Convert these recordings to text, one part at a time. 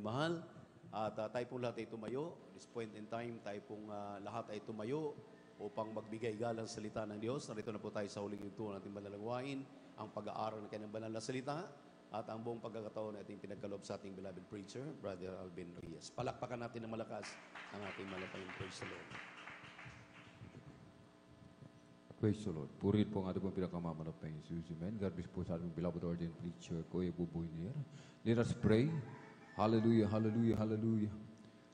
minamahal. At tayo pong lahat ay tumayo. This point in time, tayo pong lahat ay tumayo upang magbigay galang sa salita ng Diyos. Narito na po tayo sa huling yugto ng ating manalangwain, ang pag-aaral ng kanyang banal na salita at ang buong pagkakataon na ating pinagkaloob sa ating beloved preacher, Brother Alvin Reyes. Palakpakan natin ng malakas ang ating malapayang praise the Lord. Praise the Lord. Purihin po ang ating pong pinakamamanapang Jesus. Amen. God bless po sa ating beloved ordained preacher, Kuya Buboy Nier. Let us pray. Hallelujah, hallelujah, hallelujah.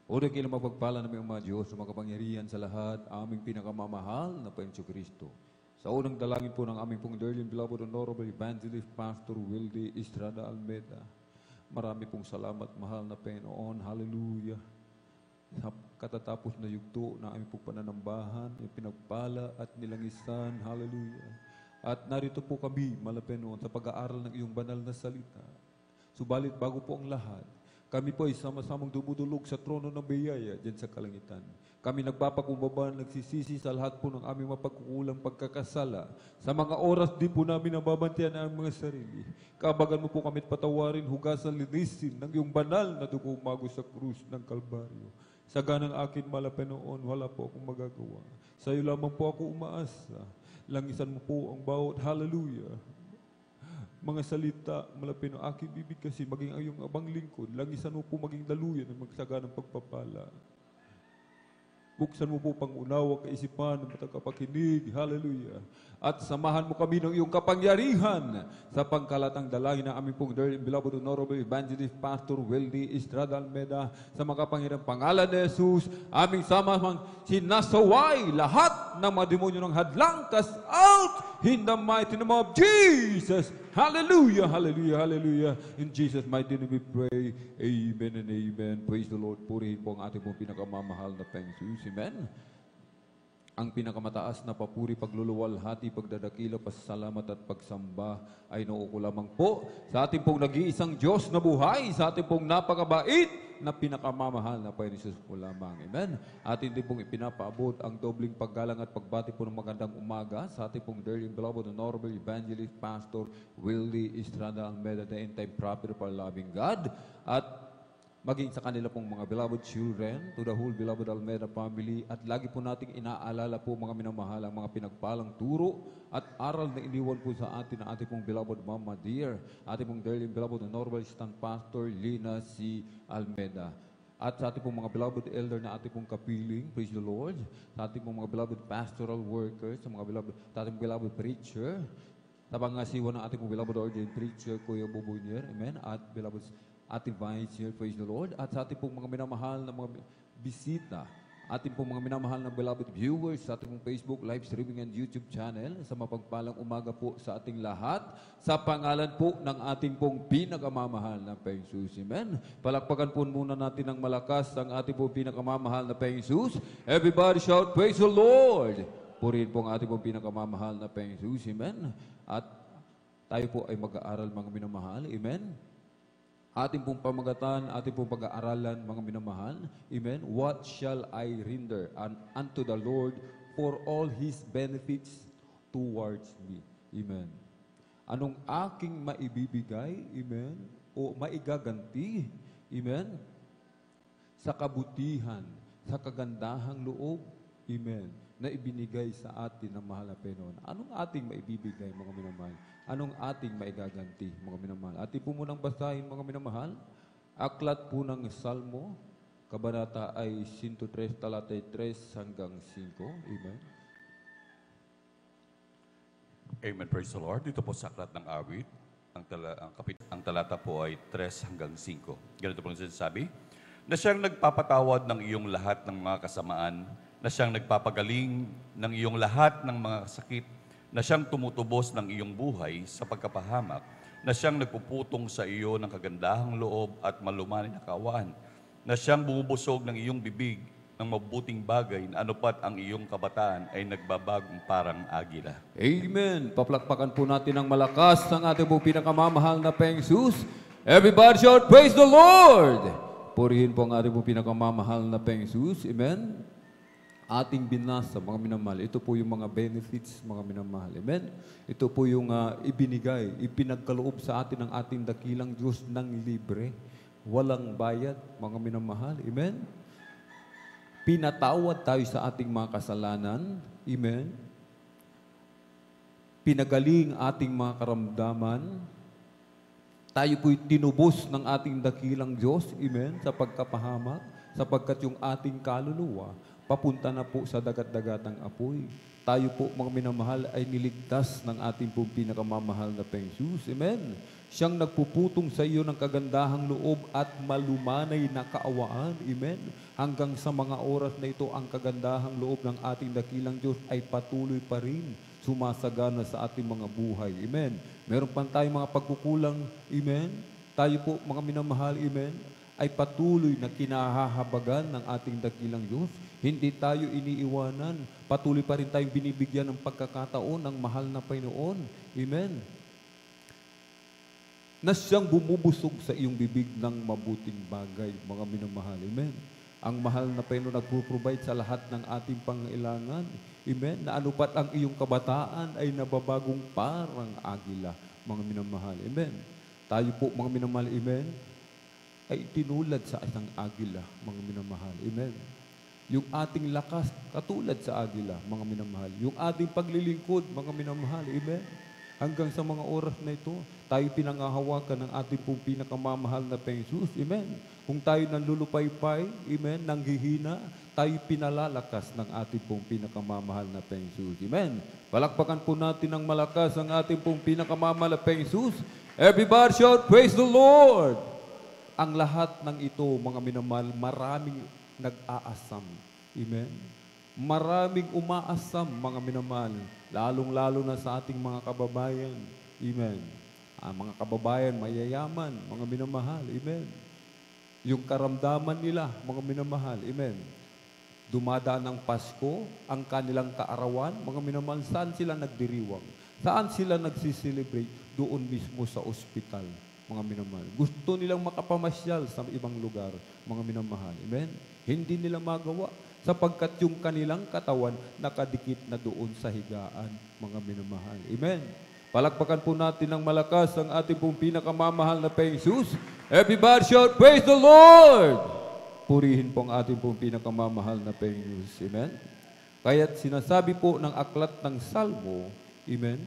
O na kailang mapagpala namin ang mga Diyos na makapangyarihan sa lahat, aming pinakamamahal na Panginoon Kristo. Sa unang dalangin po ng aming pong dearly beloved honorable evangelist Pastor Wildy Estrada Almeda. Marami pong salamat, mahal na Panginoon. Hallelujah. Sa katatapos na yugto na aming pong pananambahan, yung pinagpala at nilangisan. Hallelujah. At narito po kami, mahal na Panginoon, sa pag-aaral ng iyong banal na salita. Subalit bago po ang lahat, kami po ay sama-samang dumudulog sa trono ng biyaya dyan sa kalangitan. Kami nagpapakumbaba, nagsisisi sa lahat po ng aming mapagkukulang pagkakasala. Sa mga oras di po namin nababantian ang mga sarili. Kabagan mo po kami at patawarin, hugasan, linisin ng iyong banal na dugo umago sa krus ng Kalbaryo. Sa ganang akin malapenoon, wala po akong magagawa. Sa iyo lamang po ako umaasa. Langisan mo po ang bawat hallelujah. Mga salita, malapit ng aking bibig kasi maging ang iyong abang lingkod. Langisan mo po maging daluyan ng magsaganang pagpapala. Buksan mo po pang-unawa kaisipan ng matagapakinig. Hallelujah. At samahan mo kami ng iyong kapangyarihan sa pangkalatang dalangin ng aming pong dearly beloved honorable evangelist Pastor Wildy Estrada Almeda sa mga kapangyarihang pangalan ni Jesus. Aming samang sinasaway lahat ng mga demonyo ng hadlang. Cast out in the mighty name of Jesus. Hallelujah, hallelujah, hallelujah. In Jesus' mighty name we pray. Amen and amen. Praise the Lord. Purihin po ang ating pong pinakamamahal na Panginoon. Amen. Ang pinakamataas na papuri, pagluluwalhati, pagdadakila, pasasalamat at pagsamba ay nauuko lamang po sa ating pong nag-iisang Diyos na buhay, sa ating pong napakabait na pinakamamahal na Panginoon Jesus po lamang. Amen. Atin din pong ipinapaabot ang dobling paggalang at pagbati po ng magandang umaga sa ating pong dearly beloved honorable evangelist Pastor Wildy Estrada Almeda, the end-time prophet of our loving God, at maging sa kanila pong mga beloved children, to the whole beloved Almeda family, at lagi po nating inaalala po mga minamahal ang mga pinagpalang turo at aral na iniwan po sa atin ng ating pong beloved Mama Dear, ating pong dearly beloved honorable stand pastor Lina C. Almeda. At sa ating pong mga beloved elder na ating pong kapiling, praise the Lord, sa ating pong mga beloved pastoral workers, sa ating beloved preacher, sa pangasiwa ng ating pong beloved ordained preacher, Kuya Buboy Nier, amen, at beloved ating vice here, praise the Lord. At sa ating pong mga minamahal na mga bisita, ating pong mga minamahal na beloved viewers sa ating pong Facebook live streaming and YouTube channel, sa mapagpalang umaga po sa ating lahat, sa pangalan po ng ating pong pinakamamahal na Panginoon. Amen. Palakpakan po muna natin ng malakas ang ating pong pinakamamahal na Panginoon. Everybody shout, praise the Lord! Purihin po ang ating pong pinakamamahal na Panginoon. Amen. At tayo po ay mag-aaral mga minamahal. Amen. Ating pong pamagatan, ating pong pag-aaralan, mga minamahal. Amen. What shall I render unto the Lord for all His benefits towards me? Amen. Anong aking maibibigay? Amen. O maigaganti? Amen. Sa kabutihan, sa kagandahang loob? Amen. Na ibinigay sa atin ng mahal na Panginoon. Anong ating maibibigay, mga minamahal? Anong ating maigaganti, mga minamahal? Ating po munang basahin, mga minamahal. Aklat po ng Salmo, kabanata ay 103, talatay 3 hanggang 5. Amen. Amen, praise the Lord. Dito po sa aklat ng awit, ang talata po ay 3 hanggang 5. Ganito po ang sinasabi, na siyang nagpapatawad ng iyong lahat ng mga kasamaan, na siyang nagpapagaling ng iyong lahat ng mga sakit, na siyang tumutubos ng iyong buhay sa pagkapahamak, na siyang nagpuputong sa iyo ng kagandahang loob at malumanay na kaawaan, na siyang bumubusog ng iyong bibig ng mabuting bagay, na anupat ang iyong kabataan ay nagbabagong parang agila. Amen. Paplakpakan po natin ng malakas ang ating pong pinakamamahal na Panginoon. Everybody shout, praise the Lord! Purihin po ang ating pong pinakamamahal na Panginoon. Amen. Ating binasa, mga minamahal. Ito po yung mga benefits, mga minamahal. Amen? Ito po yung ibinigay, ipinagkaloob sa atin ng ating dakilang Diyos ng libre. walang bayad, mga minamahal. Amen? Pinatawad tayo sa ating mga kasalanan. Amen? Pinagaling ating mga karamdaman. Tayo po'y tinubos ng ating dakilang Diyos. Amen? Sa pagkapahamak, sapagkat yung ating kaluluwa, papunta na po sa dagat-dagatang apoy. Tayo po, mga minamahal, ay niligtas ng ating pong pinakamamahal na Peng Jesus. Amen? Siyang nagpuputong sa iyo ng kagandahang loob at malumanay na kaawaan. Amen? Hanggang sa mga oras na ito, ang kagandahang loob ng ating dakilang Diyos ay patuloy pa rin sumasagana sa ating mga buhay. Amen? Meron pa tayong mga pagkukulang. Amen? Tayo po, mga minamahal, amen, ay patuloy na kinahahabagan ng ating dakilang Diyos. Hindi tayo iniiwanan. Patuloy pa rin tayong binibigyan ng pagkakataon ng mahal na Panginoon. Amen? Na siyang bumubusog sa iyong bibig ng mabuting bagay, mga minamahal. Amen? Ang mahal na Panginoon nagpo-provide sa lahat ng ating pangailangan. Amen? Na anupat ang iyong kabataan ay nababagong parang agila, mga minamahal. Amen? Tayo po, mga minamahal, amen, ay tinulad sa isang agila, mga minamahal. Amen? Yung ating lakas, katulad sa agila, mga minamahal. Yung ating paglilingkod, mga minamahal. Amen? Hanggang sa mga oras na ito, tayo pinangahawakan ng ating pong pinakamamahal na Peng Jesus. Amen? Kung tayo nanlulupaypay, amen, nanghihina, tayo pinalalakas ng ating pong pinakamamahal na Peng Jesus. Amen? Palakpakan po natin ng malakas ang ating pong pinakamamahal na Peng Jesus. Everybody shout, praise the Lord! Ang lahat ng ito, mga minamahal, maraming nag-aasam. Amen? Maraming umaasam, mga minamahal, lalong-lalo na sa ating mga kababayan. Amen? Mga kababayan, mayayaman, mga minamahal. Amen? Yung karamdaman nila, mga minamahal. Amen? Dumadaan ng Pasko, ang kanilang kaarawan, mga minamahal, saan sila nagdiriwang? Saan sila nagsiselebrate? Doon mismo sa ospital, mga minamahal. Gusto nilang makapamasyal sa ibang lugar, mga minamahal. Amen? Hindi nila magawa sapagkat yung kanilang katawan nakadikit na doon sa higaan, mga minamahal. Amen? Palakpakan po natin ng malakas ang ating pong pinakamamahal na Peng Jesus. Everybody shout, praise the Lord! Purihin po ang ating pong pinakamamahal na Peng Jesus. Amen? Kaya't sinasabi po ng aklat ng Salmo, amen?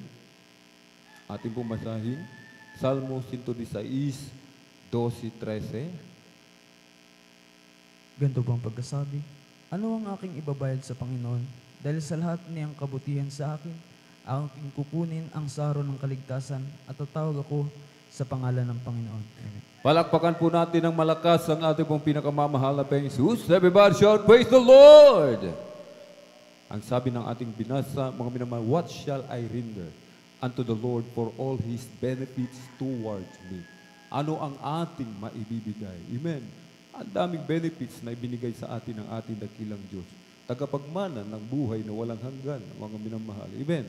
Ating pong basahin, Salmo 116, 12-13. Ganito bang pagkasabi? Ano ang aking ibabayad sa Panginoon? Dahil sa lahat niyang kabutihan sa akin, aking kukunin ang saro ng kaligtasan at tatawag ako sa pangalan ng Panginoon. Amen. Palakpakan po natin ng malakas ang ating pong pinakamamahal na Peng Jesus. Everybody shout, praise the Lord! Ang sabi ng ating binasa, mga minamahal, what shall I render unto the Lord for all His benefits towards me? Ano ang ating maibibigay? Amen. Ang daming benefits na ibinigay sa atin ng ating dakilang Diyos. Tagapagmana ng buhay na walang hanggan, mga minamahal. Amen.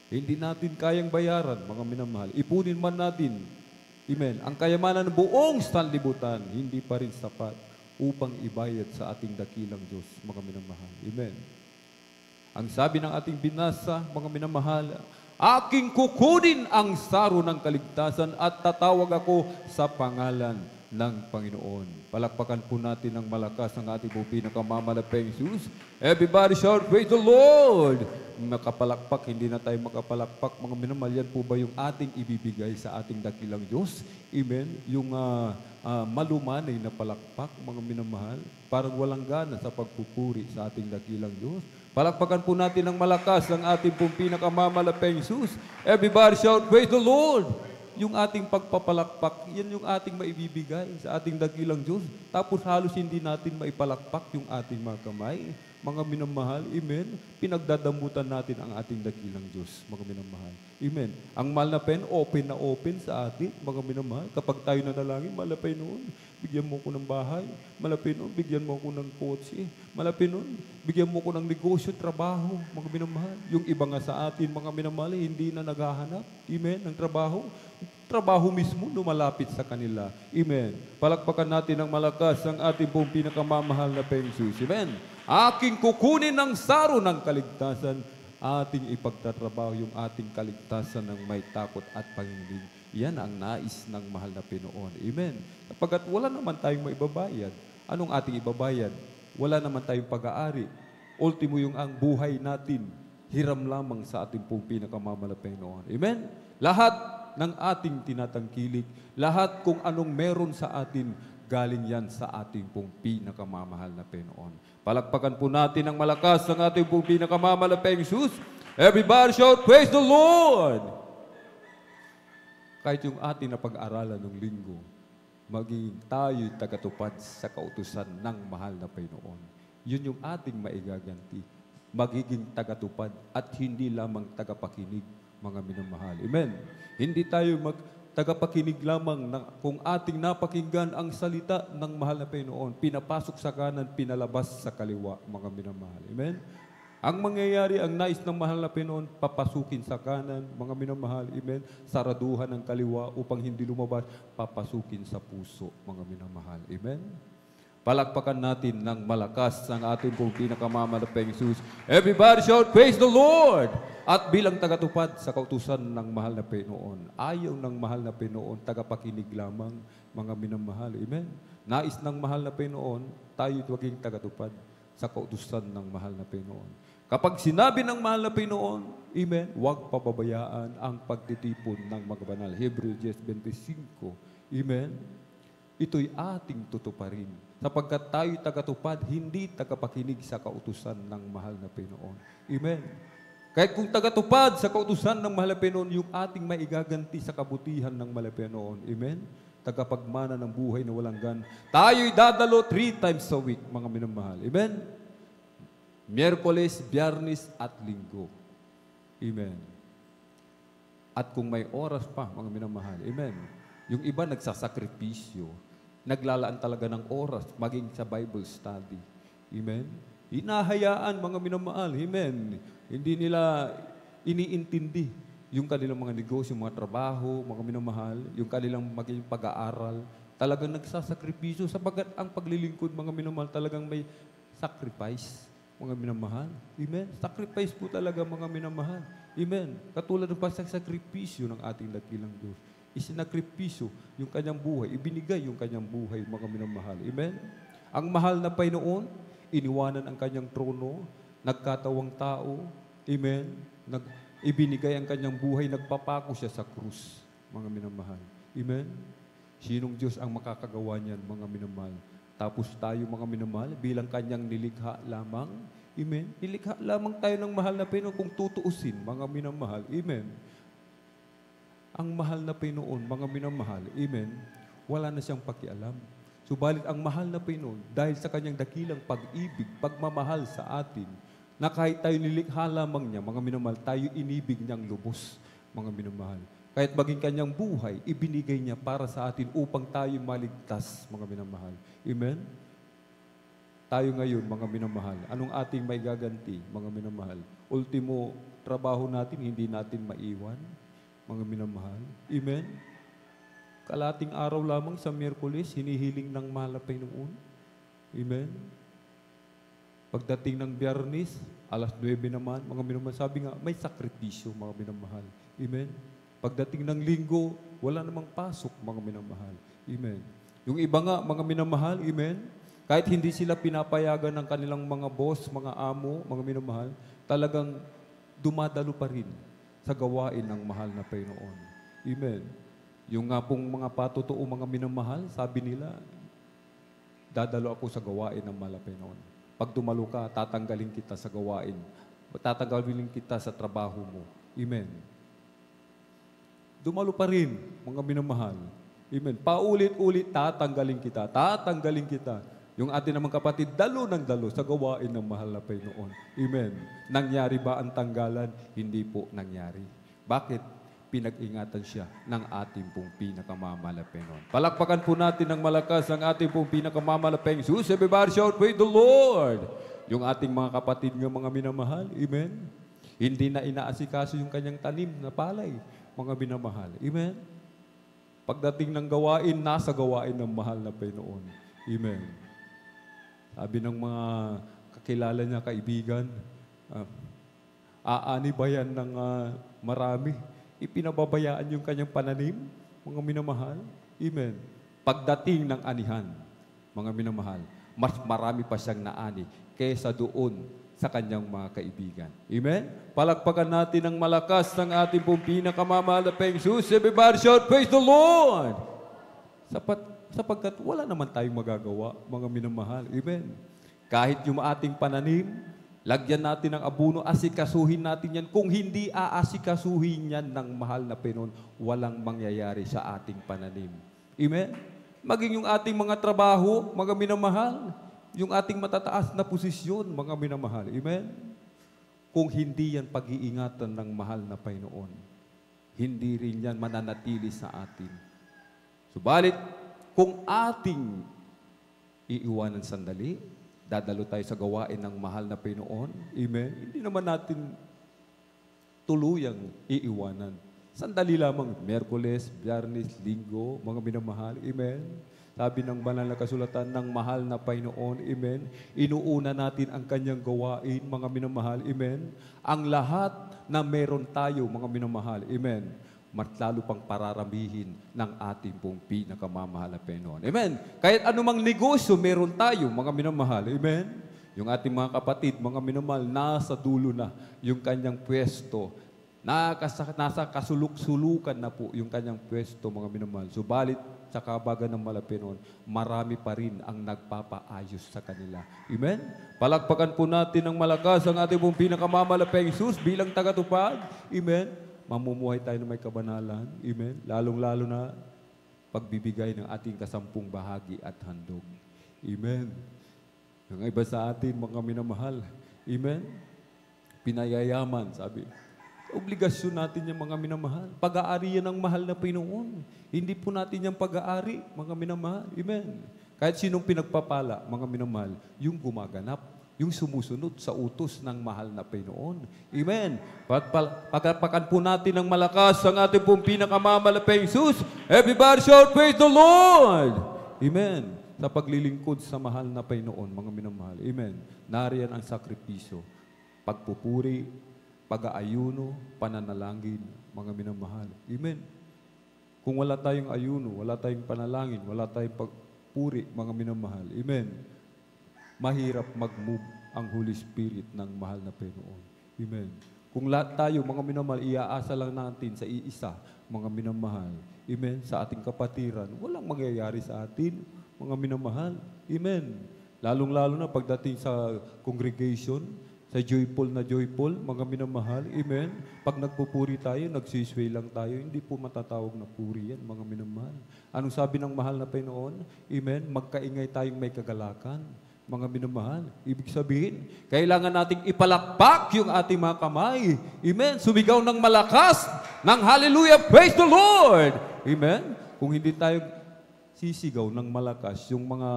Hindi natin kayang bayaran, mga minamahal. Ipunin man natin, amen, ang kayamanan ng buong sanlibutan, hindi pa rin sapat upang ibayad sa ating dakilang Diyos, mga minamahal. Amen. Ang sabi ng ating binasa, mga minamahal, aking kukunin ang saro ng kaligtasan at tatawag ako sa pangalan ng Panginoon. Palakpakan po natin ng malakas ang ating po pinakamalapeng Jesus. Everybody shout, praise the Lord! Makapalakpak, hindi na tayo makapalakpak. Mga minamahal, yan po ba yung ating ibibigay sa ating dakilang Diyos? Amen? Yung malumanay na palakpak, mga minamahal, parang walang gana sa pagpupuri sa ating dakilang Diyos. Palakpakan po natin ng malakas ang ating pong pinakamamalapeng Jesus. Everybody shout, praise the Lord! Yung ating pagpapalakpak, yan yung ating maibibigay sa ating dakilang Diyos. Tapos halos hindi natin maipalakpak yung ating mga kamay. Mga minamahal, amen, pinagdadamutan natin ang ating dakilang Diyos, mga minamahal. Amen. Ang mahal na pen, open na open sa atin, mga minamahal. Kapag tayo nanalangin, malapay noon, bigyan mo ko ng bahay. Malapay noon, bigyan mo ko ng kotse. Malapay noon, bigyan mo ko ng negosyo, trabaho, mga minamahal. Yung iba nga sa atin, mga minamahal, hindi na naghahanap, amen, ng trabaho. Trabaho mismo lumalapit sa kanila. Amen. Palakpakan natin ng malakas ang ating pong pinakamamahal na Peng Jesus. Amen. Aking kukunin ng saro ng kaligtasan, ating ipagtatrabaho yung ating kaligtasan ng may takot at panginginig. Yan ang nais ng mahal na Pinoon. Amen. Kapagkat wala naman tayong maibabayad, anong ating ibabayad? Wala naman tayong pag-aari. Ultimo yung ang buhay natin, hiram lamang sa ating pong pinakamamahal na Pinoon. Amen? Lahat ng ating tinatangkilik, lahat kung anong meron sa atin, galing yan sa ating pong pinakamamahal na Pinoon. Palakpakan po natin ang malakas ng ating pong pinakamamahal na Panginoon. Everybody shout, praise the Lord! Kahit yung ating napag-aralan ng linggo, maging tayo'y tagatupad sa kautusan ng mahal na Panginoon. Yun yung ating maigaganti. Magiging tagatupad at hindi lamang tagapakinig, mga minamahal. Amen? Hindi tayo tagapakinig lamang na kung ating napakinggan ang salita ng mahal na Panginoon, pinapasok sa kanan, pinalabas sa kaliwa, mga minamahal. Amen? Ang mangyayari, ang nais ng mahal na Panginoon, papasukin sa kanan, mga minamahal, amen, saraduhan ng kaliwa upang hindi lumabas, papasukin sa puso, mga minamahal, amen. Palakpakan natin ng malakas ang ating pong pinakamamahal na Panginoon. Everybody shout, praise the Lord! At bilang tagatupad sa kautusan ng mahal na Panginoon, ayaw ng mahal na Panginoon, tagapakinig lamang, mga minamahal, amen. Nais ng mahal na Panginoon, tayo'y maging tagatupad sa kautusan ng mahal na Panginoon. Kapag sinabi ng mahal na Panginoon, amen, huwag pababayaan ang pagtitipon ng mga banal. Hebrews 10:25, amen. Ito'y ating tutuparin. Sapagkat tayo'y tagatupad, hindi tagapakinig sa kautusan ng mahal na Panginoon. Amen. Kahit kung tagatupad sa kautusan ng mahal na Panginoon, yung ating maigaganti sa kabutihan ng mahal na Panginoon. Amen. Tagapagmana ng buhay na walang gan. Tayo'y dadalo 3 times a week, mga minamahal. Amen. Miyerkules, Biyernes at Linggo. Amen. At kung may oras pa, mga minamahal, amen. Yung iba nagsasakripisyo, naglalaan talaga ng oras, maging sa Bible study. Amen. Hinahayaan, mga minamahal, amen. Hindi nila iniintindi yung kanilang mga negosyo, mga trabaho, mga minamahal, yung kanilang maging pag-aaral. Talagang nagsasakripisyo sapagkat ang paglilingkod, mga minamahal, talagang may sacrifice. Mga minamahal. Amen. Sacrifice po talaga, mga minamahal. Amen. Katulad ng pagsasakripisyo ng ating dakilang Diyos. Isinakripisyo yung kanyang buhay. Ibinigay yung kanyang buhay, mga minamahal. Amen. Ang mahal na Panginoon, iniwanan ang kanyang trono, nagkatawang tao. Amen. Ibinigay ang kanyang buhay, nagpapako siya sa krus, mga minamahal. Amen. Sinong Diyos ang makakagawa niyan, mga minamahal? Tapos tayo, mga minamahal, bilang kanyang nilikha lamang. Amen. Nilikha lamang tayo ng mahal na Panginoon kung tutuusin, mga minamahal. Amen. Ang mahal na Panginoon, mga minamahal, amen, wala na siyang pakialam. Subalit ang mahal na Panginoon, dahil sa kanyang dakilang pag-ibig, pagmamahal sa atin, na kahit tayo nilikha lamang niya, mga minamahal, tayo inibig niyang lubos, mga minamahal. Kahit maging kanyang buhay, ibinigay niya para sa atin upang tayo maligtas, mga minamahal. Amen? Tayo ngayon, mga minamahal, anong ating may gaganti, mga minamahal? Ultimo, trabaho natin, hindi natin maiwan, mga minamahal. Amen? Kalating araw lamang sa Miyerkules, hinihiling ng mahal na Panginoon. Amen? Pagdating ng Biyernes, alas 9 naman, mga minamahal, sabi nga, may sakripisyo, mga minamahal. Amen? Pagdating ng Linggo, wala namang pasok, mga minamahal. Amen. Yung iba nga, mga minamahal, amen, kahit hindi sila pinapayagan ng kanilang mga boss, mga amo, mga minamahal, talagang dumadalo pa rin sa gawain ng mahal na Panginoon. Amen. Yung nga pong mga patotoo, mga minamahal, sabi nila, dadalo ako sa gawain ng mahal na Panginoon. Pag dumalo ka, tatanggalin kita sa gawain. Tatanggalin kita sa trabaho mo. Amen. Dumalo pa rin, mga minamahal. Amen. Paulit-ulit, tatanggalin kita. Tatanggalin kita. Yung atin namang kapatid, dalo ng dalo sa gawain ng mahal na Panginoon. Amen. Nangyari ba ang tanggalan? Hindi po nangyari. Bakit? Pinag-ingatan siya ng ating pong pinakamamahal na Panginoon. Palakpakan po natin ng malakas ang ating pong pinakamamahal na Panginoon. Jesus, everybody shout, praise the Lord! Yung ating mga kapatid ng mga minamahal. Amen. Hindi na inaasikaso yung kanyang tanim na palay. Mga minamahal. Amen? Pagdating ng gawain, nasa gawain ng mahal na Panginoon. Amen. Sabi ng mga kakilala niya, kaibigan, aani ba yan ng marami? Ipinababayaan yung kanyang pananim? mga minamahal. Amen. Pagdating ng anihan, mga minamahal, mas marami pa siyang naani kaysa doon sa kanyang mga kaibigan. Amen? Palakpakan natin ng malakas ng ating pong pinakamamahal na Jesus. Everybody shout, praise the Lord! Sapagkat wala naman tayong magagawa, mga minamahal. Amen? Kahit yung ating pananim, lagyan natin ng abuno, asikasuhin natin yan. Kung hindi aasikasuhin yan ng mahal na Panginoon, walang mangyayari sa ating pananim. Amen? Maging yung ating mga trabaho, mga minamahal, yung ating matataas na posisyon, mga minamahal. Amen? Kung hindi yan pag-iingatan ng mahal na Panginoon, hindi rin yan mananatili sa atin. Subalit, kung ating iiwanan sandali, dadalo tayo sa gawain ng mahal na Panginoon, amen? Hindi naman natin tuluyang iiwanan. Sandali lamang, Miyerkules, Biyernes, Linggo, mga minamahal, amen? Sabi ng banal na kasulatan ng mahal na Panginoon, amen? Inuuna natin ang kanyang gawain, mga minamahal, amen? Ang lahat na meron tayo, mga minamahal, amen? Mas lalo pang pararamihin ng ating pong pinakamamahal na Panginoon. Amen? Kahit anumang negosyo meron tayo, mga minamahal, amen? Yung ating mga kapatid, mga minamahal, nasa dulo na yung kanyang pwesto. Nasa kasuluk-sulukan na po yung kanyang pwesto, mga minamahal. Subalit, sa kabagan ng Malapinoon, marami pa rin ang nagpapaayos sa kanila. Amen? Palakpakan po natin ng malakas ang ating pong pinakamamalaking Jesus bilang tagatupad. Amen? Mamumuhay tayo na may kabanalan. Amen? Lalong-lalo na pagbibigay ng ating kasampung bahagi at handog. Amen? Yung iba sa atin, mga minamahal. Amen? Pinayayaman, sabi. Obligasyon natin yung mga minamahal. Pag-aari yan ng mahal na Panginoon. Hindi po natin yung pag-aari, mga minamahal. Amen. Kahit sinong pinagpapala, mga minamahal, yung gumaganap, yung sumusunod sa utos ng mahal na Panginoon. Amen. Pagpapakan po natin ng malakas ang ating pong pinakamamalaking Jesus. Everybody shout, praise the Lord! Amen. Sa paglilingkod sa mahal na Panginoon, mga minamahal. Amen. Nariyan ang sakripisyo. Pagpupuri, pag-aayuno, pananalangin, mga minamahal. Amen. Kung wala tayong ayuno, wala tayong panalangin, wala tayong pagpuri, mga minamahal. Amen. Mahirap mag-move ang Holy Spirit ng mahal na Panginoon. Amen. Kung lahat tayo, mga minamahal, iaasa lang natin sa iisa, mga minamahal. Amen. Sa ating kapatiran, walang mangyayari sa atin, mga minamahal. Amen. Lalong-lalo na pagdating sa congregation, sa joyful na joyful, mga minamahal, amen. Pag nagpupuri tayo, nagsisway lang tayo, hindi po matatawag na puri yan, mga minamahal. Anong sabi ng mahal na Panginoon? Amen. Magkaingay tayong may kagalakan, mga minamahal. Ibig sabihin, kailangan nating ipalakpak yung ating mga kamay. Amen. Sumigaw ng malakas, ng hallelujah, praise the Lord. Amen. Kung hindi tayo sisigaw ng malakas, yung mga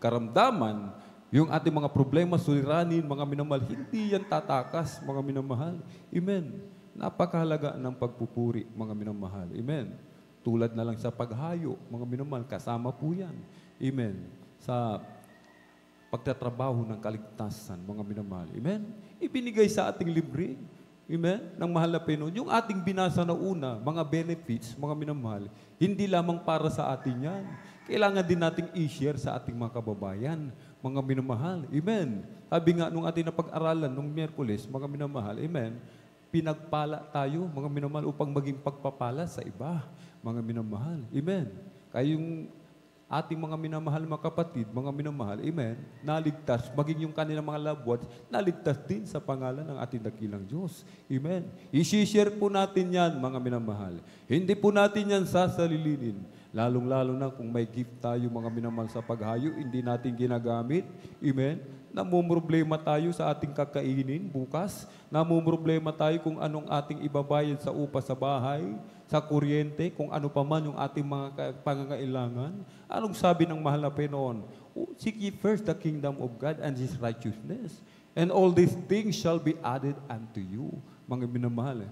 karamdaman, yung ating mga problema, suliranin, mga minamahal, hindi yan tatakas, mga minamahal. Amen. Napakahalaga ng pagpupuri, mga minamahal. Amen. Tulad na lang sa paghayo, mga minamahal, kasama po yan. Amen. Sa pagtatrabaho ng kaligtasan, mga minamahal. Amen. Ibinigay sa ating libre. Amen. Ng mahal na Panginoon. Yung ating binasa na una, mga benefits, mga minamahal, hindi lamang para sa atin yan. Kailangan din nating i-share sa ating mga kababayan, mga minamahal. Amen. Sabi nga nung ating napag-aralan nung Miyerkules, mga minamahal, amen, pinagpala tayo, mga minamahal, upang maging pagpapala sa iba, mga minamahal. Amen. Kayong ating mga minamahal, mga kapatid, mga minamahal, amen, naligtas, maging yung kanilang mga loved ones, naligtas din sa pangalan ng ating dakilang Diyos. Amen. I-share po natin yan, mga minamahal. Hindi po natin yan sasalilinin. Lalong-lalo na kung may gift tayo, mga minamahal, sa paghayo, hindi natin ginagamit. Amen. Namumroblema tayo sa ating kakainin bukas. Namumroblema tayo kung anong ating ibabayad sa upa sa bahay, sa kuryente, kung ano pa man yung ating mga pangangailangan. Anong sabi ng mahal na Panginoon? Seek ye first the kingdom of God and His righteousness, and all these things shall be added unto you. Mga minamahal,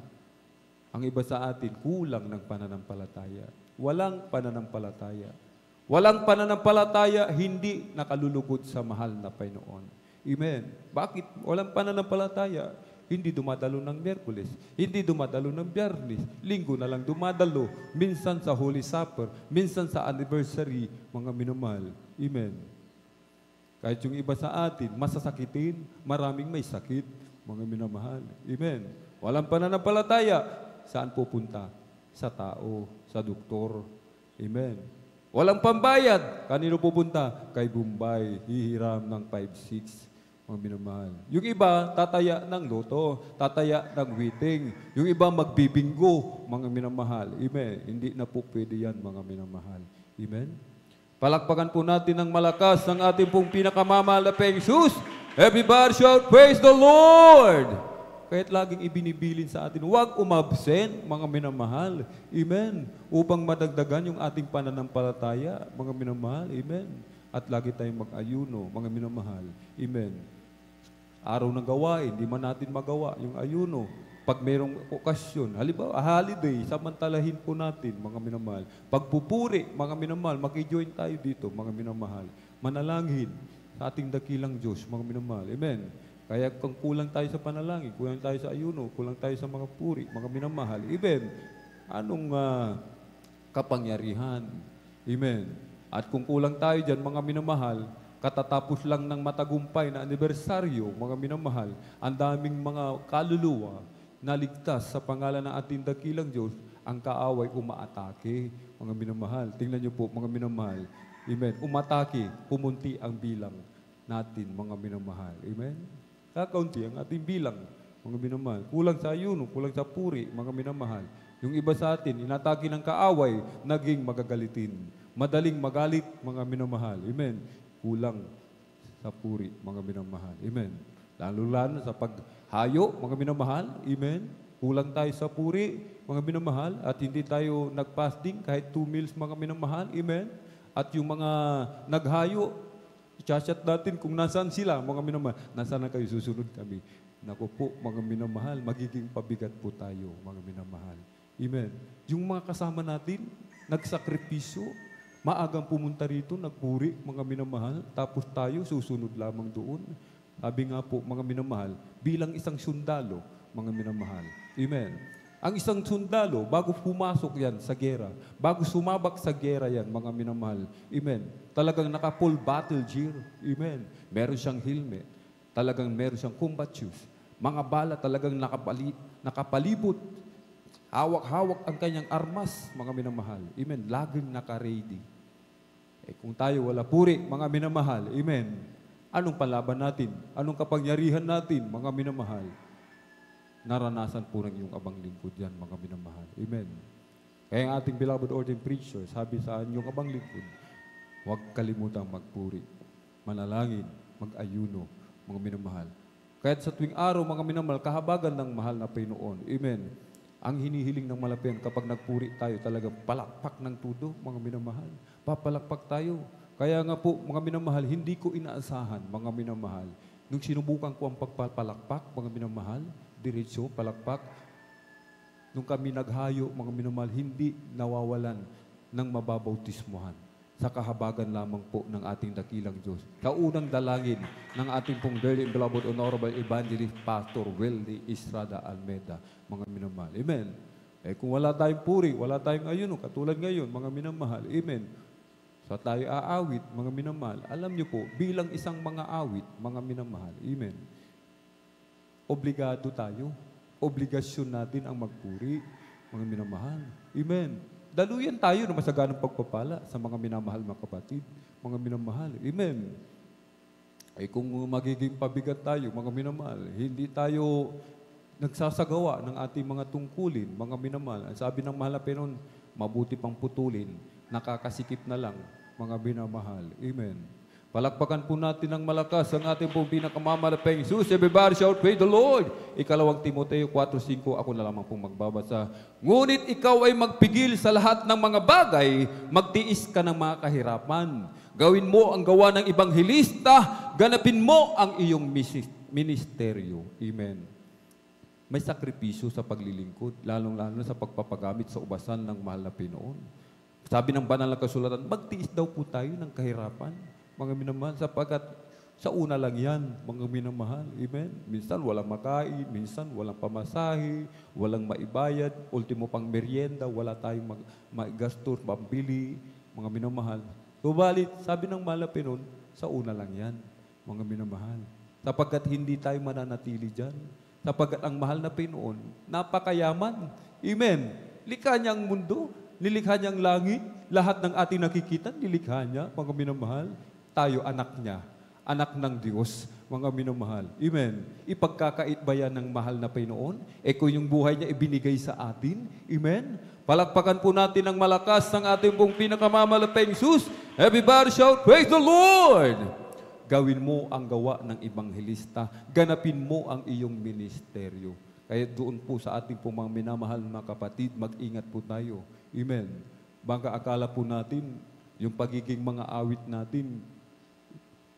ang iba sa atin, kulang ng pananampalataya. Walang pananampalataya. Walang pananampalataya, hindi nakalulugod sa mahal na Panginoon. Amen. Bakit? Walang pananampalataya. Hindi dumadalo ng Miyerkules, hindi dumadalo ng Biyernes, Linggo na lang dumadalo, minsan sa Holy Supper, minsan sa anniversary, mga minamahal. Amen. Kahit yung iba sa atin, masasakitin, maraming may sakit, mga minamahal. Amen. Walang pananampalataya, saan pupunta? Sa tao, sa doktor. Amen. Walang pambayad, kanino pupunta? Kay Bombay, hihiram ng 5-6. Mga minamahal. Yung iba, tataya ng loto, tataya ng witing. Yung iba, magbibinggo, mga minamahal. Amen. Hindi na po pwede yan, mga minamahal. Amen. Palakpakan po natin ng malakas ang ating pong pinakamamahal na Jesus. Everybody shout, praise the Lord! Kahit laging ibinibilin sa atin, huwag umabsent, mga minamahal. Amen. Upang madagdagan yung ating pananampalataya, mga minamahal. Amen. At lagi tayong mag-ayuno, mga minamahal. Amen. Araw ng gawain, di man natin magawa yung ayuno. Pag mayroong okasyon, halimbawa, holiday, samantalahin po natin, mga minamahal. Pagpupuri, mga minamahal, makijoin tayo dito, mga minamahal. Manalangin sa ating dakilang Diyos, mga minamahal. Amen. Kaya kung kulang tayo sa panalangin, kulang tayo sa ayuno, kulang tayo sa mga puri, mga minamahal. Amen. Anong kapangyarihan? Amen. At kung kulang tayo dyan, mga minamahal, katatapos lang ng matagumpay na anibersaryo, mga minamahal, ang daming mga kaluluwa na ligtas sa pangalan ng ating dakilang Diyos, ang kaaway umaatake, mga minamahal. Tingnan niyo po, mga minamahal. Amen. Umatake, pumunti ang bilang natin, mga minamahal. Amen. Kakaunti ang ating bilang, mga minamahal. Kulang sa ayuno, kulang sa puri, mga minamahal. Yung iba sa atin, inatake ng kaaway, naging magagalitin. Madaling magalit, mga minamahal. Amen. Kulang sa puri, mga minamahal. Amen. Lalo-lalo sa paghayo, mga minamahal. Amen. Kulang tayo sa puri, mga minamahal. At hindi tayo nag-fasting kahit 2 meals, mga minamahal. Amen. At yung mga naghayo, i-chat natin kung nasaan sila, mga minamahal. Nasaan na kayo? Susunod kami. Naku po, mga minamahal, magiging pabigat po tayo, mga minamahal. Amen. Yung mga kasama natin, nagsakripisyo, maagang pumunta rito, nagpuri, mga minamahal, tapos tayo susunod lamang doon. Sabi nga po, mga minamahal, bilang isang sundalo, mga minamahal. Amen. Ang isang sundalo, bago pumasok yan sa gera, bago sumabak sa gera yan, mga minamahal. Amen. Talagang naka-full battle gear. Amen. Meron siyang helmet. Talagang meron siyang combat shoes. Mga bala talagang nakapalibot. Hawak-hawak ang kanyang armas, mga minamahal. Amen. Laging naka-ready. Kung tayo wala puri, mga minamahal. Amen. Anong palaban natin? Anong kapangyarihan natin, mga minamahal? Naranasan po ng iyong abang lingkod yan, mga minamahal. Amen. Kaya ang ating beloved ordained preacher, sabi sa inyong abang lingkod, huwag kalimutang magpuri, manalangin, mag-ayuno, mga minamahal. Kahit sa tuwing araw, mga minamahal, kahabagan ng mahal na Panginoon. Amen. Ang hinihiling ng malapian kapag nagpuri tayo, talagang palakpak ng tudo, mga minamahal. Papalakpak tayo. Kaya nga po, mga minamahal, hindi ko inaasahan, mga minamahal. Nung sinubukan ko ang pagpapalakpak, mga minamahal, diretso, palakpak. Nung kami naghayo, mga minamahal, hindi nawawalan ng mababautismuhan sa kahabagan lamang po ng ating dakilang Diyos. Kaunang dalangin ng ating pong dearly beloved honorable evangelist Pastor Weldy Estrada Almeda, mga minamahal. Amen. Kung wala tayong puri, wala tayong ayuno, katulad ngayon, mga minamahal. Amen. So tayo aawit, mga minamahal. Alam niyo po, bilang isang mga awit, mga minamahal. Amen. Obligado tayo. Obligasyon natin ang magpuri, mga minamahal. Amen. Daluyan tayo na masaganang pagpapala sa mga minamahal, mga kapatid, mga minamahal. Amen. Kung magiging pabigat tayo, mga minamahal, hindi tayo nagsasagawa ng ating mga tungkulin, mga minamahal. Ang sabi ng mahal na Panginoon, mabuti pang putulin, nakakasikip na lang, mga minamahal. Amen. Palakpakan po natin ng malakas ang ating pong pinakamamalaking Jesus. Everybody shout, praise the Lord. Ikalawang Timoteo 4:5, ako na lamang pong magbabasa. Ngunit ikaw ay magpigil sa lahat ng mga bagay, magtiis ka ng mga kahirapan. Gawin mo ang gawa ng ibanghelista, ganapin mo ang iyong ministeryo. Amen. May sakripisyo sa paglilingkod, lalong-lalo sa pagpapagamit sa ubasan ng mahal na Panginoon. Sabi ng banal na kasulatan, magtiis daw po tayo ng kahirapan. Mga minamahal, sapagkat Sa una lang yan, mga minamahal. Amen? Minsan walang makain, minsan walang pamasahe, walang maibayad, ultimo pang merienda, wala tayong maigastos, pambili, mga minamahal. Subalit, sabi ng malapi nun, sa una lang yan, mga minamahal. Sapagkat hindi tayo mananatili dyan. Sapagkat ang mahal na Pinoon, napakayaman. Amen? Likha niya ang mundo, nilikha niya ang langit, lahat ng ating nakikita, nilikha niya, mga minamahal. Tayo anak niya. Anak ng Diyos, mga minamahal. Amen. Ipagkakait ba yan ng mahal na Panginoon? Kung yung buhay niya ibinigay sa atin? Amen. Palakpakan po natin ng malakas ng ating pong pinakamamalatayang Jesus. Everybody shout, praise the Lord! Gawin mo ang gawa ng ebanghelista. Ganapin mo ang iyong ministeryo. Kaya doon po sa ating pong mga minamahal na kapatid, mag-ingat po tayo. Amen. Baka akala po natin, yung pagiging mga awit natin,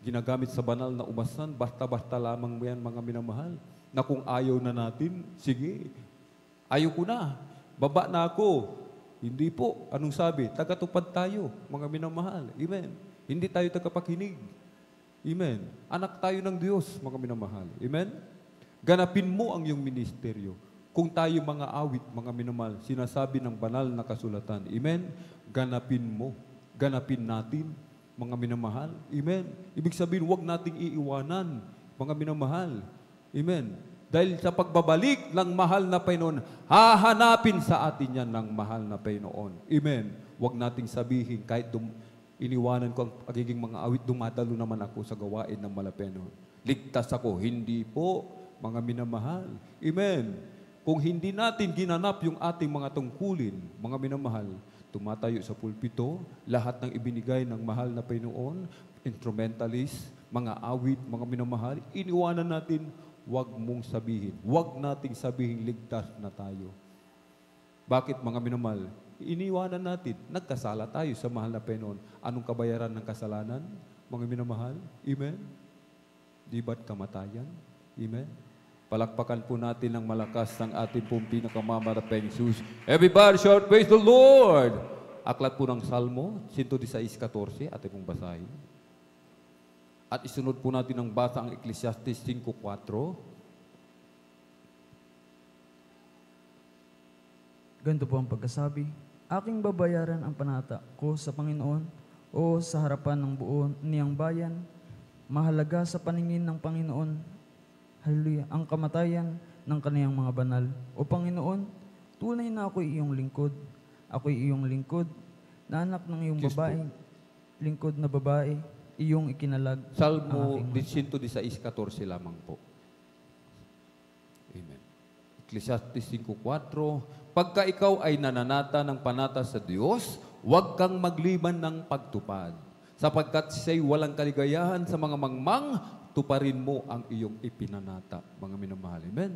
ginagamit sa banal na umasan, basta-basta lamang yan, mga minamahal, na kung ayaw na natin, sige, ayaw ko na, baba na ako. Hindi po. Anong sabi? Tagatupad tayo, mga minamahal. Amen. Hindi tayo tagapakinig. Amen. Anak tayo ng Diyos, mga minamahal. Amen. Ganapin mo ang iyong ministeryo. Kung tayo mga awit, mga minamahal, sinasabi ng banal na kasulatan. Amen. Ganapin mo. Ganapin natin, mga minamahal. Amen. Ibig sabihin, huwag nating iiwanan, mga minamahal. Amen. Dahil sa pagbabalik ng mahal na Panginoon, hahanapin sa atin yan ng mahal na Panginoon. Amen. Huwag nating sabihin, kahit iniwanan ko ang pagiging mga awit, dumadalo naman ako sa gawain ng mahal na Panginoon. Ligtas ako. Hindi po, mga minamahal. Amen. Kung hindi natin ginanap yung ating mga tungkulin, mga minamahal, tumatayo sa pulpito, lahat ng ibinigay ng mahal na Panginoon, instrumentalist, mga awit, mga minamahal, iniwanan natin, huwag mong sabihin. Huwag nating sabihin ligtas na tayo. Bakit, mga minamahal? Iniwanan natin, nagkasala tayo sa mahal na Panginoon. Anong kabayaran ng kasalanan, mga minamahal? Amen? Di ba't kamatayan? Amen? Palakpakan po natin ng malakas ng ating pong pinakamamaratayang Jesus. Everybody shout, praise the Lord! Aklat po ng Salmo, 116:14, ating pong basahin. At isunod po natin ang basa ang Ecclesiastes 5:4. Ganito po ang pagkasabi, aking babayaran ang panata ko sa Panginoon o sa harapan ng buo niyang bayan. Mahalaga sa paningin ng Panginoon, hallelujah, ang kamatayan ng kaniyang mga banal. O Panginoon, tunay na ako'y iyong lingkod. Ako'y iyong lingkod, na anak ng iyong babae, lingkod na babae, iyong ikinalag. Salmo 116:14 lamang po. Amen. Ecclesiastes 5:4, pagka ikaw ay nananata ng panata sa Diyos, huwag kang magliban ng pagtupad. Sapagkat siya'y walang kaligayahan sa mga mangmang, tuparin mo ang iyong ipinanata, mga minamahal. Amen.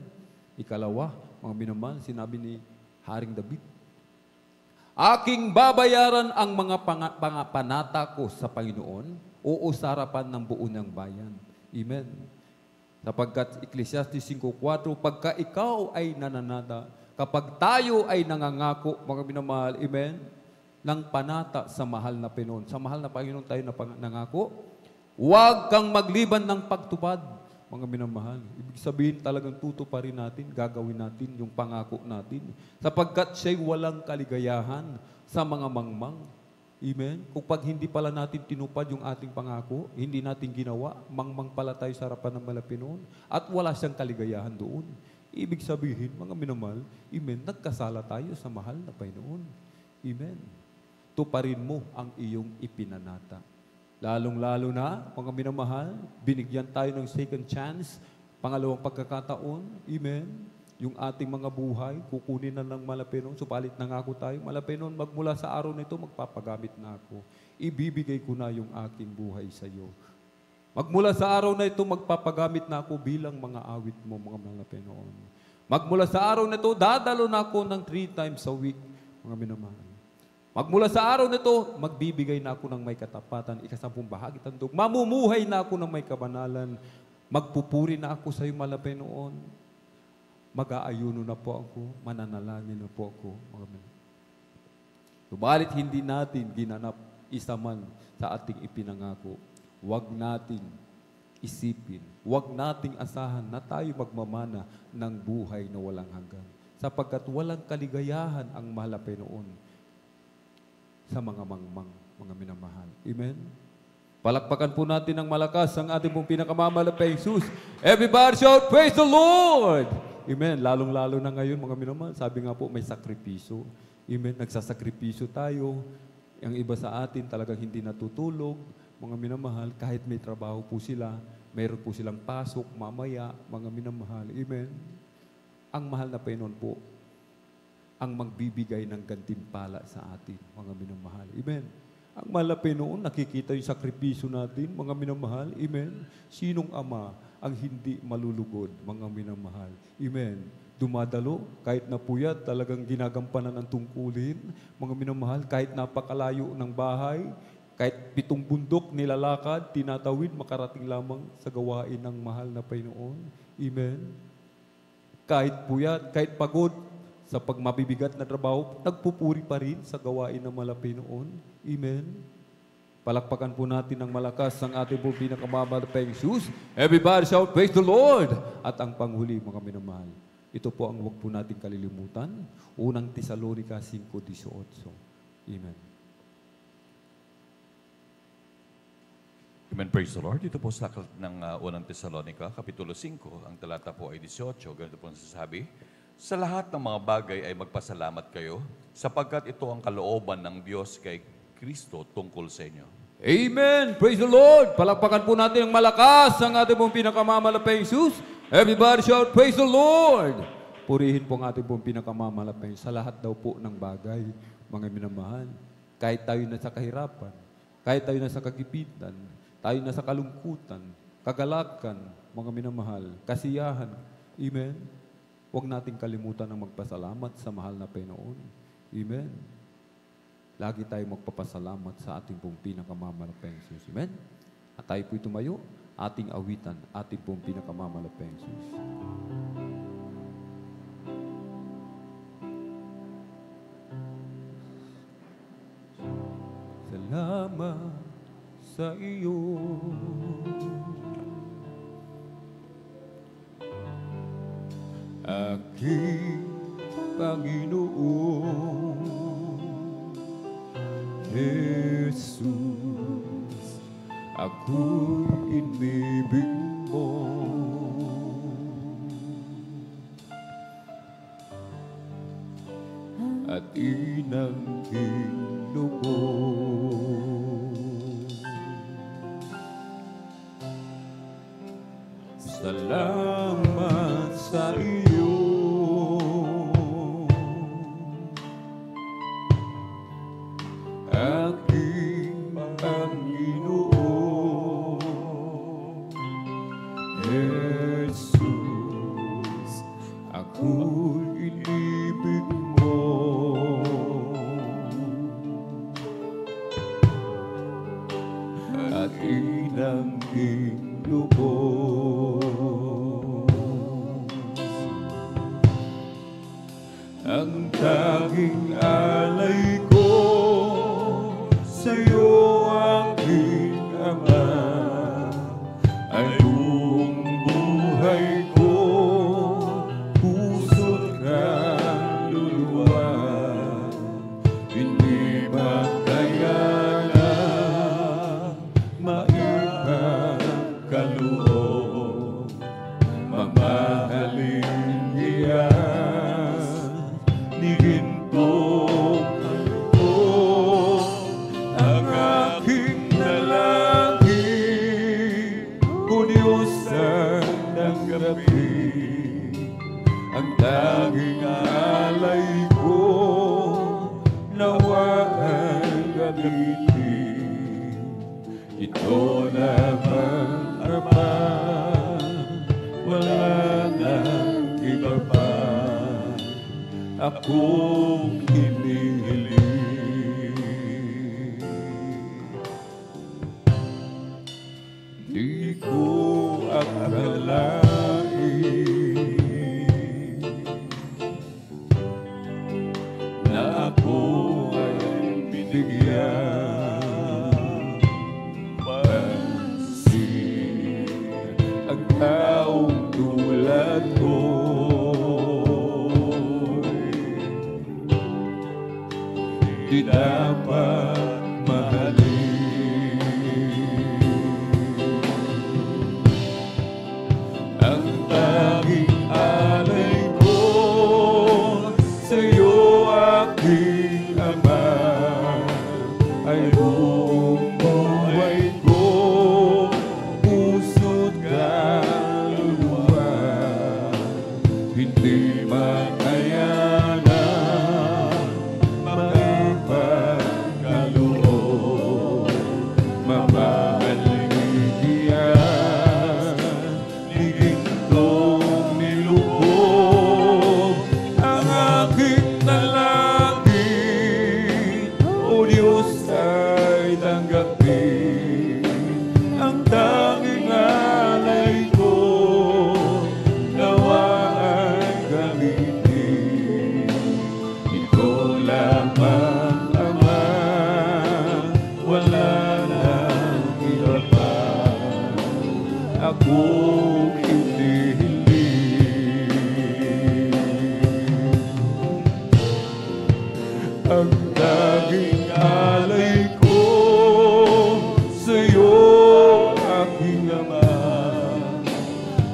Ikalawa, mga minamahal, sinabi ni Haring David, aking babayaran ang mga panata ko sa Panginoon o sa harapan ng buo ng bayan. Amen. Sapagkat Ecclesiastes 5:4, pagka ikaw ay nananata, kapag tayo ay nangangako, mga minamahal, amen, ng panata sa mahal na Panginoon. Sa mahal na Panginoon tayo nangako, huwag kang magliban ng pagtupad, mga minamahal. Ibig sabihin talagang tutuparin natin, gagawin natin yung pangako natin. Sapagkat siya'y walang kaligayahan sa mga mangmang. Amen? Kung pag hindi pala natin tinupad yung ating pangako, hindi natin ginawa, mangmang pala tayo sa harapan ng Panginoon at wala siyang kaligayahan doon. Ibig sabihin, mga minamahal, amen, nagkasala tayo sa mahal na Panginoon. Amen. Tuparin mo ang iyong ipinanata. Lalong-lalo na, mga minamahal, binigyan tayo ng second chance, pangalawang pagkakataon, amen, yung ating mga buhay, kukunin na ng Malapinon, supalit nangako tayo, Malapinon, magmula sa araw na ito, magpapagamit na ako. Ibibigay ko na yung aking buhay sa iyo. Magmula sa araw na ito, magpapagamit na ako bilang mga awit mo, mga Malapinon. Magmula sa araw na ito, dadalo na ako ng 3 times a week, mga minamahal. Magmula sa araw nito, magbibigay na ako ng may katapatan, 10 bahagi tandog. Mamumuhay na ako ng may kabanalan. Magpupuri na ako sa iyo, malapay noon. Mag-aayuno na po ako, mananalangin na po ako. Subalit hindi natin ginanap isa man sa ating ipinangako. Huwag natin isipin. Huwag nating asahan na tayo magmamana ng buhay na walang hanggan. Sapagkat walang kaligayahan ang mahal na Panginoon sa mga mangmang, mga minamahal. Amen? Palakpakan po natin ng malakas ang ating pong pinakamamahal na Jesus. Everybody shout, praise the Lord! Amen. Lalong-lalo na ngayon, mga minamahal. Sabi nga po, may sakripisyo. Amen. Nagsasakripisyo tayo. Ang iba sa atin talagang hindi natutulog. Mga minamahal, kahit may trabaho po sila, mayroon po silang pasok mamaya, mga minamahal. Amen. Ang mahal na Panginoon po, ang magbibigay ng gantimpala sa atin, mga minamahal. Amen. Ang mahal na Panginoon, nakikita yung sakripisyo natin, mga minamahal. Amen. Sinong ama ang hindi malulugod, mga minamahal? Amen. Dumadalo, kahit napuyat, talagang ginagampanan ang tungkulin, mga minamahal, kahit napakalayo ng bahay, kahit 7 bundok nilalakad, tinatawid, makarating lamang sa gawain ng mahal na Panginoon. Amen. Kahit puyat, kahit pagod, sa pagmabibigat na trabaho, nagpupuri pa rin sa gawain ng mahal na Panginoon. Amen. Palakpakan po natin ng malakas ang ating po pinakamamahal na Jesus. Everybody shout, praise the Lord! At ang panghuli, mga minamahal, ito po ang huwag po natin kalilimutan. Unang Tesalonica 5:18. Amen. Amen, praise the Lord. Ito po sa aklat ng unang Tesalonica, Kapitulo 5, ang talata po ay 18. Ganito po nasasabi, sa lahat ng mga bagay ay magpasalamat kayo, sapagkat ito ang kalooban ng Diyos kay Kristo tungkol sa inyo. Amen! Praise the Lord! Palakpakan po natin ng malakas ang ating pong pinakamamahal na Jesus. Everybody shout, praise the Lord! Purihin po ang ating pong pinakamamahal na sa lahat daw po ng bagay, mga minamahal. Kahit tayo na sa kahirapan, kahit tayo na sa kagipitan, tayo na sa kalungkutan, kagalakan, mga minamahal, kasiyahan. Amen? Huwag nating kalimutan ang magpasalamat sa mahal na Panginoon. Amen? Lagi tayo magpapasalamat sa ating pong pinakamamahal na Jesus. Amen? At tayo po'y tumayo, ating awitan, ating pong pinakamamahal na Jesus. Salamat sa iyo, aking Panginoon. Jesus, ako'y inibig mo. At inangking lubog. Salamat sa iyo, aking Panginoon. Jesus, ako'y inibig mo. At inangking lubos. Ang tanging alay ko sa'yo, aking Ama, ay buong buhay ko, puso't kaluluwa, hindi makayanan maipagkaloob, mamahalin iyan ni gintong kaloob. Ang aking dalangin, O Diyos ng gabi, ang tanging alay ko, nawa ang gamitin. Ito naman naman, wala nang iba pa akong hinihiling. Di ko akalain na ako ay binigyan pansin. akong hinihiling. Ang tanging alay ko sa'yo, aking Ama,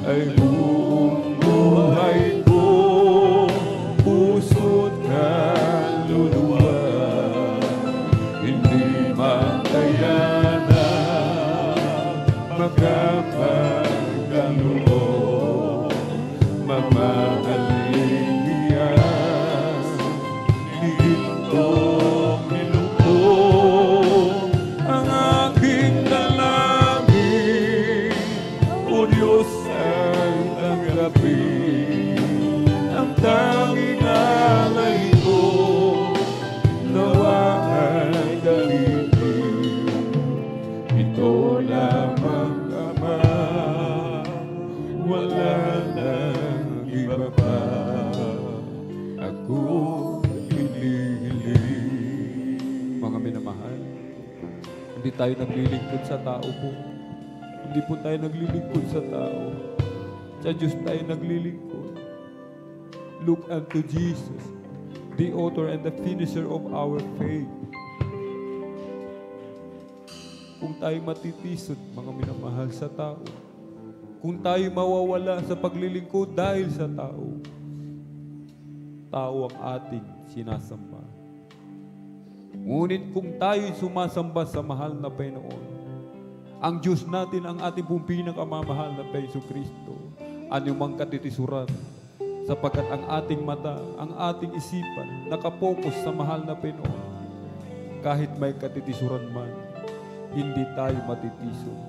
ay buong buhay ko, puso't kaluluwa. Hindi makayanan, magkapagkaloob, mamahalin niyan. Higitong nilukod ang aking dalangin, O Diyos ang tanggapin ang tanging alay ko, nawa ay dalhin. Ito lamang, Ama, wala nang iba pa. Ako hinihiling. Mga minamahal, hindi tayo naglilingkod sa tao po. Hindi po tayo naglilingkod sa tao. Sa Diyos tayo naglilingkod. Look unto Jesus, the author and the finisher of our faith. Kung tayo matitisod, mga minamahal, sa tao, kung tayo mawawala sa paglilingkod dahil sa tao, tao ang ating sinasamba. Ngunit kung tayo'y sumasamba sa mahal na Panginoon, ang Diyos natin ang ating pong pinakamamahal na Panginoon Kristo, anumang katitisuran, sapagkat ang ating mata, ang ating isipan, nakapokus sa mahal na Panginoon. Kahit may katitisuran man, hindi tayo matitisod,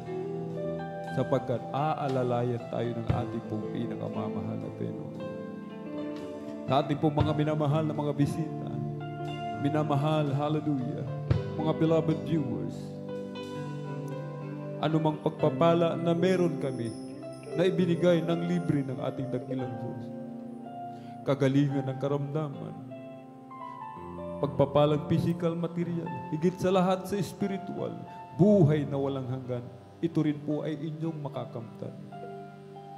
sapagkat aalalayan tayo ng ating pong pinakamamahal na Panginoon. Sa ating pong mga minamahal na mga bisita, minamahal, hallelujah, mga beloved viewers, anumang pagpapala na meron kami na ibinigay ng libre ng ating dakilang Diyos, kagalingan ng karamdaman, pagpapalang physical, material, higit sa lahat sa spiritual, buhay na walang hanggan, ito rin po ay inyong makakamtan.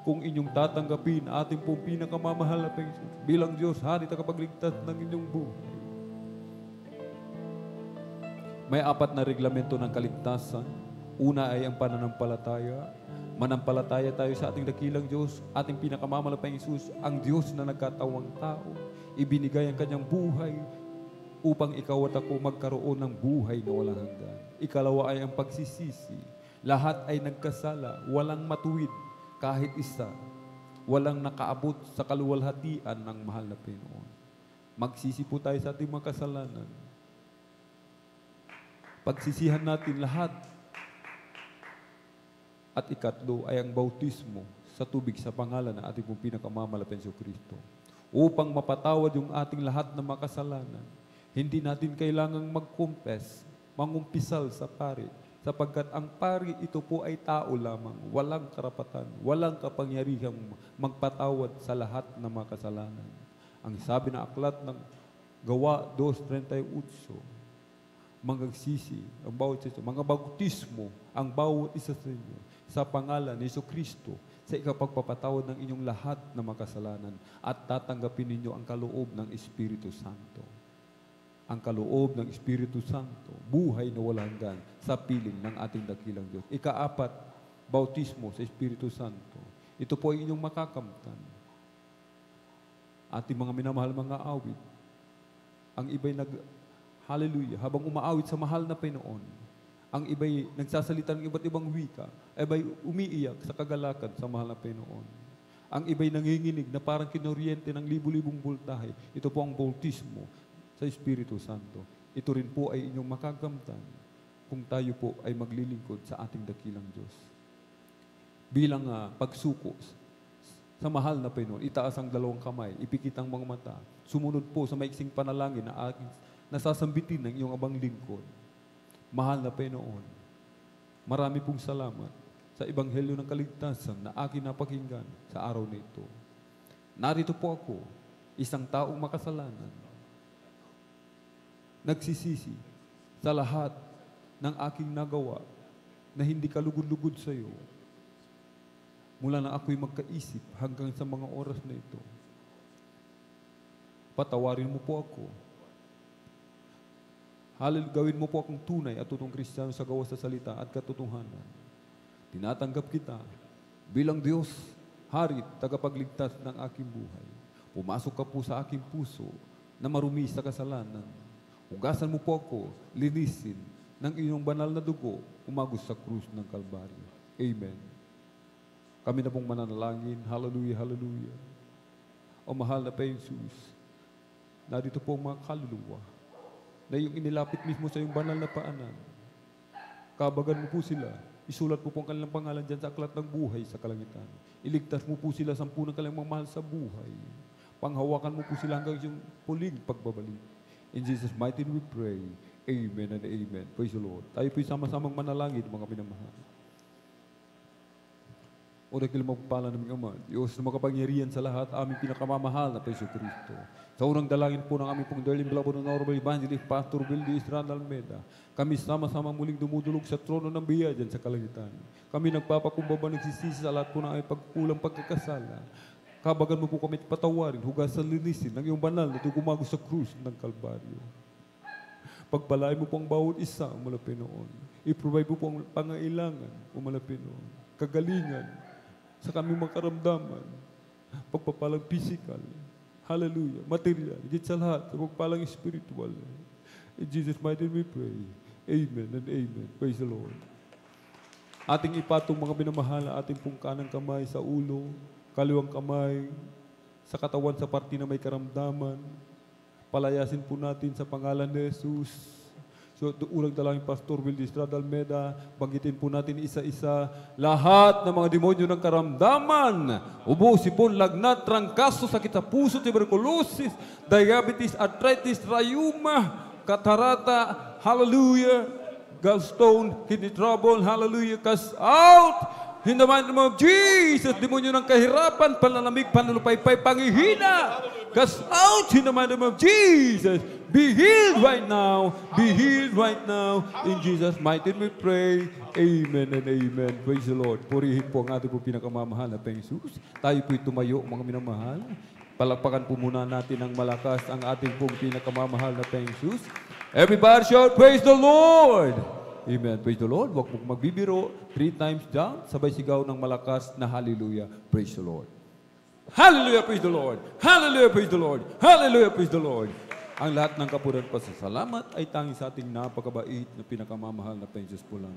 Kung inyong tatanggapin ating pong pinakamamahal na Panginoon bilang Diyos, Hari, tagapagligtas ng inyong buhay. May 4 na reglamento ng kaligtasan. Una ay ang pananampalataya. Manampalataya tayo sa ating dakilang Diyos, ating pinakamamahal na Panginoon, ang Diyos na nagkatawang tao. Ibinigay ang kanyang buhay upang ikaw at ako magkaroon ng buhay na walang hanggan. Ikalawa ay ang pagsisisi. Lahat ay nagkasala, walang matuwid, kahit isa. Walang nakaabot sa kaluwalhatian ng mahal na Panginoon. Magsisi po tayo sa ating mga kasalanan. Pagsisihan natin lahat. At ikatlo ay ang bautismo sa tubig sa pangalan ng ating pong pinakamamahal na Panginoong Kristo. Upang mapatawad yung ating lahat ng mga kasalanan, hindi natin kailangang mag-confess, mangumpisal sa pari, sapagkat ang pari ito po ay tao lamang, walang karapatan, walang kapangyarihang magpatawad sa lahat ng mga kasalanan. Ang sabi na aklat ng Gawa 2:38, mangagsisi, ang bawat isa, mga bautismo, ang bawat isa sa inyo, sa pangalan ni Jesucristo, sa ikapagpapatawad ng inyong lahat ng mga kasalanan, at tatanggapin ninyo ang kaloob ng Espiritu Santo. Ang kaloob ng Espiritu Santo, buhay na walang hanggan sa piling ng ating dakilang Diyos. Ika-4, bautismo sa Espiritu Santo. Ito po ay inyong makakamtan. Ating mga minamahal mga awit, ang iba'y hallelujah, habang umaawit sa mahal na Panginoon, ang iba'y nagsasalita ng iba't ibang wika, ay ba'y umiiyak sa kagalakan sa mahal na Panginoon. Ang iba'y nanginginig na parang kinoryente ng libu-libong voltahe. Ito po ang bautismo sa Espiritu Santo. Ito rin po ay inyong makakamtan kung tayo po ay maglilingkod sa ating dakilang Diyos. Bilang pagsuko sa mahal na Panginoon, itaas ang 2 kamay, ipikit ang mga mata, sumunod po sa maiksing panalangin na aking nasasambitin ng iyong abang lingkod. Mahal na Panginoon, marami pong salamat sa Ebanghelyo ng Kaligtasan na aking napakinggan sa araw na ito. Narito po ako, isang taong makasalanan, nagsisisi sa lahat ng aking nagawa na hindi kalugod-lugod sa iyo. mula na ako'y magkaisip hanggang sa mga oras na ito. Patawarin mo po ako. Gawin mo po akong tunay at totoong Kristiyano sa gawa sa salita at katotohanan. Tinatanggap kita bilang Diyos, Hari, tagapagligtas ng aking buhay. Pumasok ka po sa aking puso na marumi sa kasalanan. Hugasan mo po ako, linisin ng iyong banal na dugo, umagos sa krus ng Kalbaryo. Amen. Kami na pong mananalangin. Hallelujah, hallelujah. O mahal na Jesus, narito po ang mga kaluluwa na iyong inilapit mismo sa iyong banal na paanan. Kabagan mo po sila. Isulat mo po ang kanilang pangalan dyan sa aklat ng buhay sa kalangitan. Iligtas mo po sila 10 ng kanilang mga mahal sa buhay. Panghawakan mo po sila hanggang yung huling pagbabalik. In Jesus' mighty name we pray. Amen and amen. Praise the Lord. Tayo po'y sama-samang manalangin, mga minamahal. O dahil magpapala naming Ama, Diyos na makapangyarihan sa lahat, aming pinakamamahal na Preso Kristo. Sa unang dalangin po ng aming pong Darling Beloved Honorable Evangelist Pastor Wildy Israel Almeda, kami sama-sama muling dumudulog sa trono ng biya dyan sa kalangitan. Kami nagpapakumbaba, nagsisisi sa lahat po ng aming pagkulang pagkakasala. Kabagan mo po kami patawarin, hugasan, linisin ng iyong banal na gumagos sa krus ng Kalbaryo. Pagpalain mo po ang bawat isa, umalapin noon. I-provide mo po ang pangailangan, umalapin noon. Kagalingan, sa kaming mga karamdaman, pagpapalang physical, hallelujah, material, higit sa lahat, sa pagpapalang spiritual. In Jesus' mighty name we pray. Amen and amen. Praise the Lord. Ating ipatong mga minamahal, ating pong kanang kamay sa ulo, kaliwang kamay, sa katawan sa parte na may karamdaman. Palayasin po natin sa pangalan ni Jesus. So, ulang dalangin Pastor Wildy Estrada Almeda, banggitin po natin isa-isa lahat ng mga demonyo ng karamdaman, ubo, sipon, lagnat, trangkaso, sakit sa puso, tuberculosis, diabetes, arthritis, rheuma, katarata, hallelujah, gallstone, kidney trouble, hallelujah, cast out in the mighty name of Jesus, demonyo ng kahirapan, panlalamig, panlulupaypay, pangihina, cast out in the mighty name of Jesus. Be healed right now. Be healed right now. In Jesus' mighty name we pray. Amen and amen. Praise the Lord. Purihin po ang ating po pinakamamahal na Panginoong Jesus. Tayo po'y tumayo, mga minamahal. Palakpakan po muna natin ng malakas ang ating pong pinakamamahal na Panginoong Jesus. Everybody shout, praise the Lord. Amen. Praise the Lord. Huwag mong magbibiro. 3 times down. Sabay sigaw ng malakas na hallelujah. Praise the Lord. Hallelujah, praise the Lord. Hallelujah, praise the Lord. Hallelujah, praise the Lord. Ang lahat ng kapuran pasasalamat ay tanging sa ating napakabait na pinakamamahal na Panginoon po lamang.